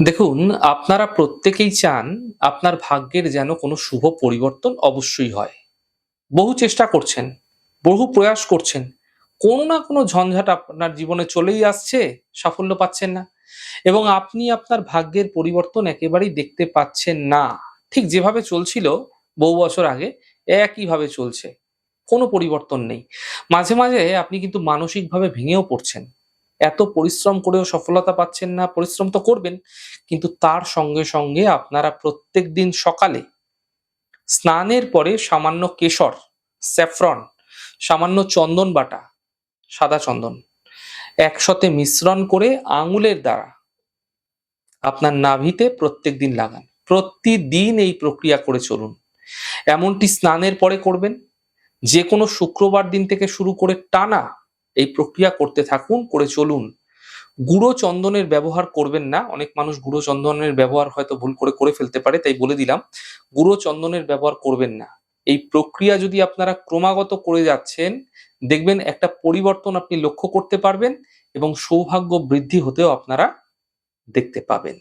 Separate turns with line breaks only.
দেখুন, আপনারা প্রত্যেকেই চান আপনার ভাগ্যের যেন কোনো শুভ পরিবর্তন অবশ্যই হয়। বহু চেষ্টা করছেন, বহু প্রয়াস করছেন। কোনো না কোনো ঝঞ্ঝাট আপনার জীবনে চলেই আসছে, সাফল্য পাচ্ছেন না। এবং আপনি আপনার ভাগ্যের পরিবর্তন একেবারেই দেখতে পাচ্ছেন না। ঠিক যেভাবে চলছিল বহু বছর আগে একইভাবে চলছে। কোনো পরিবর্তন নেই। মাঝে, মাঝে আপনি কিন্তু মানসিকভাবে ভেঙেও পড়ছেন। এত পরিশ্রম করেও সফলতা পাচ্ছেন না, পরিশ্রম তো করবেন। কিন্তু তার সঙ্গে, সঙ্গে আপনারা প্রত্যেকদিন সকালে স্নানের পরে সামান্য কেশর, স্যাফরন, সামান্য চন্দন বাটা, সাদা চন্দন একসাথে মিশ্রণ করে আঙুলের দ্বারা আপনার নাভিতে প্রত্যেকদিন লাগান। প্রতিদিন এই প্রক্রিয়া করে চলুন। এমনটি স্নানের পরে করবেন। যেকোনো শুক্রবার দিন থেকে শুরু করে টানা এই প্রক্রিয়া করতে থাকুন, করে চলুন। গুঁড়ো চন্দনের ব্যবহার করবেন না। অনেক মানুষ গুঁড়ো চন্দনের ব্যবহার হয়তো ভুল করে ফেলতে পারে, তাই বলে দিলাম। গুঁড়ো চন্দনের ব্যবহার করবেন না। এই প্রক্রিয়া যদি আপনারা ক্রমাগত করে যাচ্ছেন, দেখবেন একটা পরিবর্তন আপনি লক্ষ্য করতে পারবেন এবং সৌভাগ্য বৃদ্ধি হতেও আপনারা দেখতে পাবেন।